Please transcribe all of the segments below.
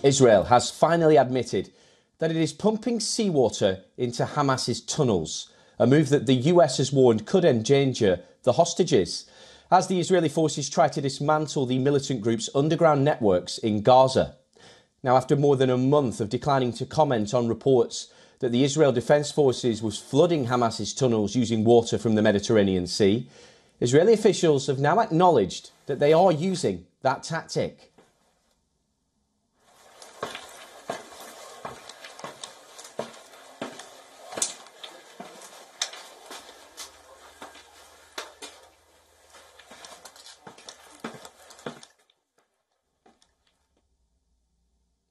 Israel has finally admitted that it is pumping seawater into Hamas's tunnels, a move that the US has warned could endanger the hostages, as the Israeli forces try to dismantle the militant group's underground networks in Gaza. Now, after more than a month of declining to comment on reports that the Israel Defense Forces was flooding Hamas's tunnels using water from the Mediterranean Sea, Israeli officials have now acknowledged that they are using that tactic.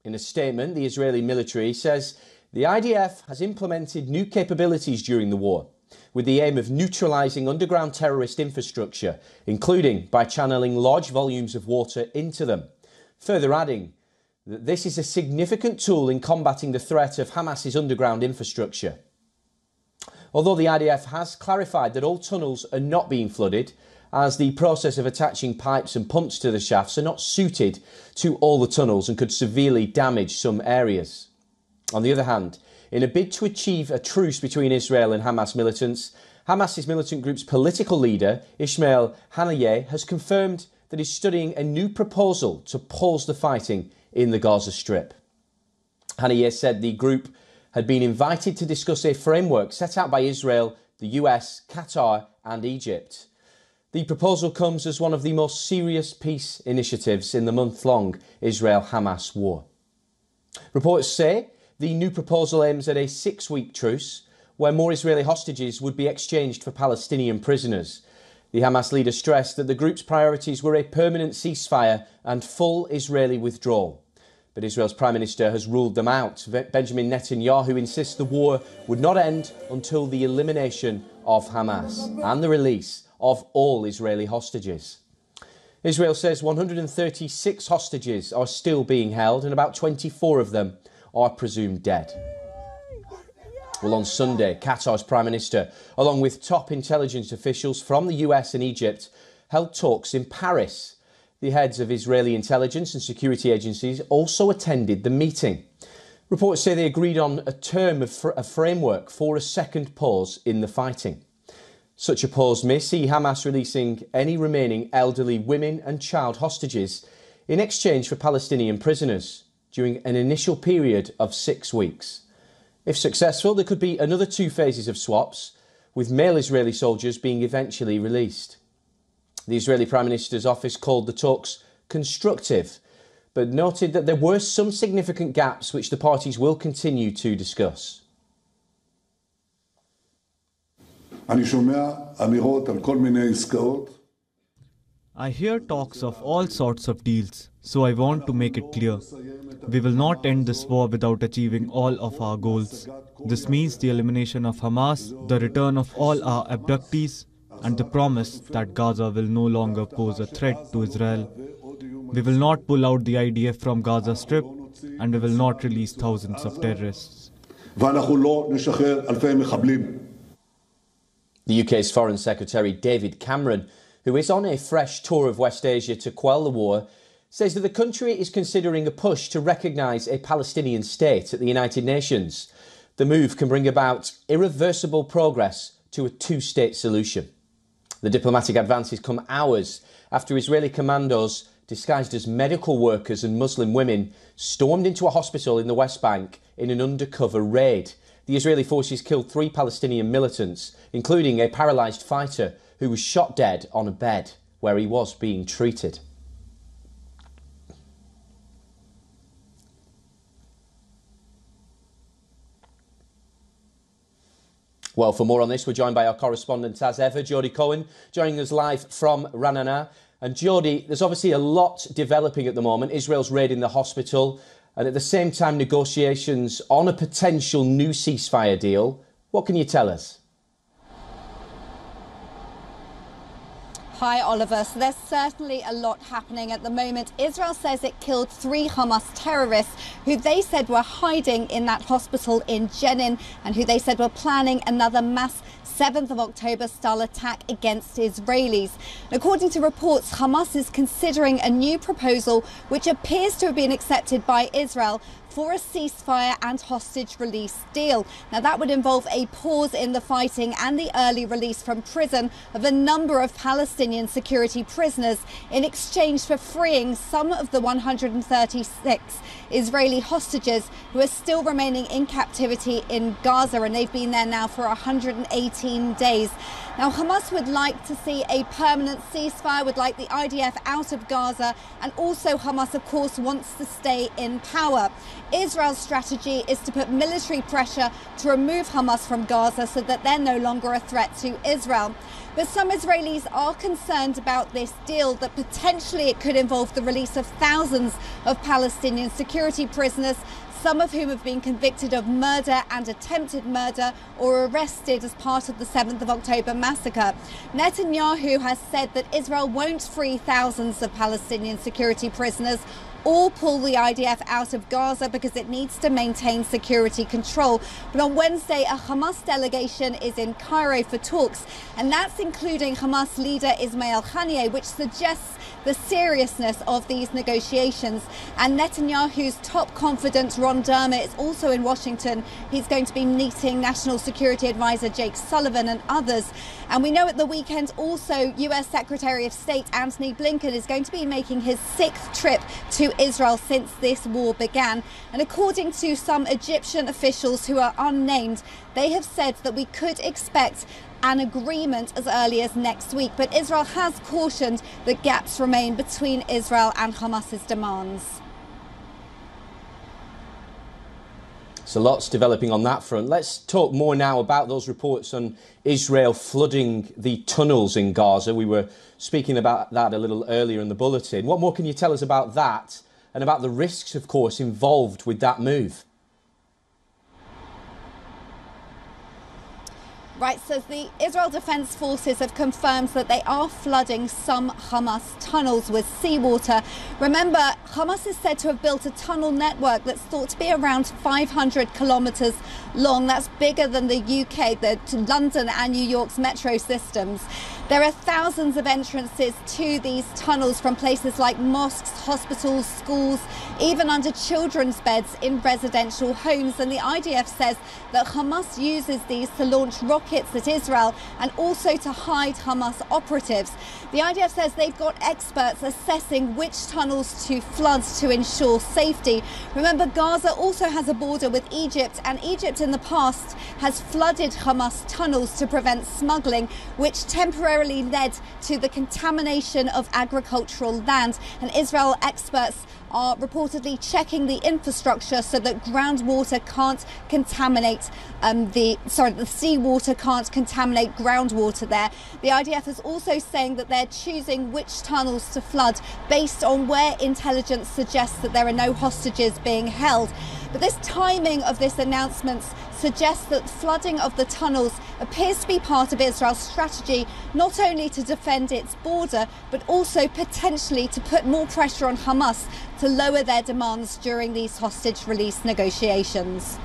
In a statement, the Israeli military says the IDF has implemented new capabilities during the war, with the aim of neutralising underground terrorist infrastructure, including by channelling large volumes of water into them, further adding that this is a significant tool in combating the threat of Hamas's underground infrastructure. Although the IDF has clarified that all tunnels are not being flooded, as the process of attaching pipes and pumps to the shafts are not suited to all the tunnels and could severely damage some areas. On the other hand, in a bid to achieve a truce between Israel and Hamas militants, Hamas's militant group's political leader, Ismail Haniyeh, has confirmed that he's studying a new proposal to pause the fighting in the Gaza Strip. Haniyeh said the group had been invited to discuss a framework set out by Israel, the US, Qatar and Egypt. The proposal comes as one of the most serious peace initiatives in the month-long Israel-Hamas war. Reports say the new proposal aims at a 6-week truce, where more Israeli hostages would be exchanged for Palestinian prisoners. The Hamas leader stressed that the group's priorities were a permanent ceasefire and full Israeli withdrawal. But Israel's Prime Minister has ruled them out. Benjamin Netanyahu insists the war would not end until the elimination of Hamas and the release of all Israeli hostages. Israel says 136 hostages are still being held and about 24 of them are presumed dead. Well, on Sunday, Qatar's Prime Minister, along with top intelligence officials from the US and Egypt, held talks in Paris. The heads of Israeli intelligence and security agencies also attended the meeting. Reports say they agreed on a term of a framework for a second pause in the fighting. Such a pause may see Hamas releasing any remaining elderly women and child hostages in exchange for Palestinian prisoners during an initial period of 6 weeks. If successful, there could be another 2 phases of swaps, with male Israeli soldiers being eventually released. The Israeli Prime Minister's office called the talks constructive, but noted that there were some significant gaps which the parties will continue to discuss. I hear talks of all sorts of deals, so I want to make it clear. We will not end this war without achieving all of our goals. This means the elimination of Hamas, the return of all our abductees, and the promise that Gaza will no longer pose a threat to Israel. We will not pull out the IDF from Gaza Strip, and we will not release thousands of terrorists. The UK's Foreign Secretary David Cameron, who is on a fresh tour of West Asia to quell the war, says that the country is considering a push to recognise a Palestinian state at the United Nations. The move can bring about irreversible progress to a 2-state solution. The diplomatic advances come hours after Israeli commandos, disguised as medical workers and Muslim women, stormed into a hospital in the West Bank in an undercover raid. The Israeli forces killed 3 Palestinian militants, including a paralysed fighter who was shot dead on a bed where he was being treated. Well, for more on this, we're joined by our correspondent, as ever, Jodie Cohen, joining us live from Ra'anana. And Jodie, there's obviously a lot developing at the moment. Israel's raiding the hospital, and at the same time, negotiations on a potential new ceasefire deal. What can you tell us? Hi, Oliver. So there's certainly a lot happening at the moment. Israel says it killed 3 Hamas terrorists who they said were hiding in that hospital in Jenin and who they said were planning another mass 7th of October style attack against Israelis. According to reports, Hamas is considering a new proposal which appears to have been accepted by Israel for a ceasefire and hostage release deal. Now, that would involve a pause in the fighting and the early release from prison of a number of Palestinian security prisoners in exchange for freeing some of the 136 Israeli hostages who are still remaining in captivity in Gaza, and they've been there now for 118 days. Now, Hamas would like to see a permanent ceasefire, would like the IDF out of Gaza, and also Hamas, of course, wants to stay in power. Israel's strategy is to put military pressure to remove Hamas from Gaza so that they're no longer a threat to Israel. But some Israelis are concerned about this deal, that potentially it could involve the release of thousands of Palestinian security prisoners, some of whom have been convicted of murder and attempted murder or arrested as part of the 7th of October massacre. Netanyahu has said that Israel won't free thousands of Palestinian security prisoners or pull the IDF out of Gaza because it needs to maintain security control. But on Wednesday, a Hamas delegation is in Cairo for talks, and that's including Hamas leader Ismail Haniyeh, which suggests the seriousness of these negotiations. And Netanyahu's top confidant, Ron Dermer, is also in Washington. He's going to be meeting National Security Advisor Jake Sullivan and others. And we know at the weekend also US Secretary of State Antony Blinken is going to be making his 6th trip to Israel since this war began. And according to some Egyptian officials who are unnamed, they have said that we could expect an agreement as early as next week. But Israel has cautioned that gaps remain between Israel and Hamas's demands. So lots developing on that front. Let's talk more now about those reports on Israel flooding the tunnels in Gaza. We were speaking about that a little earlier in the bulletin. What more can you tell us about that and about the risks, of course, involved with that move? Right, so the Israel Defense Forces have confirmed that they are flooding some Hamas tunnels with seawater. Remember, Hamas is said to have built a tunnel network that's thought to be around 500 kilometres long. That's bigger than the UK, the London and New York's metro systems. There are thousands of entrances to these tunnels from places like mosques, hospitals, schools, even under children's beds in residential homes. And the IDF says that Hamas uses these to launch rockets at Israel and also to hide Hamas operatives. The IDF says they've got experts assessing which tunnels to flood to ensure safety. Remember, Gaza also has a border with Egypt, and Egypt in the past has flooded Hamas tunnels to prevent smuggling, which temporarily led to the contamination of agricultural land. And Israel experts are reportedly checking the infrastructure so that groundwater can't contaminate the seawater can't contaminate groundwater there. The IDF is also saying that they're choosing which tunnels to flood based on where intelligence suggests that there are no hostages being held. But this timing of this announcement suggests that flooding of the tunnels appears to be part of Israel's strategy, not only to defend its border, but also potentially to put more pressure on Hamas to lower their demands during these hostage release negotiations.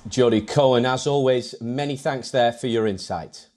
Jodie Cohen, as always, many thanks there for your insight.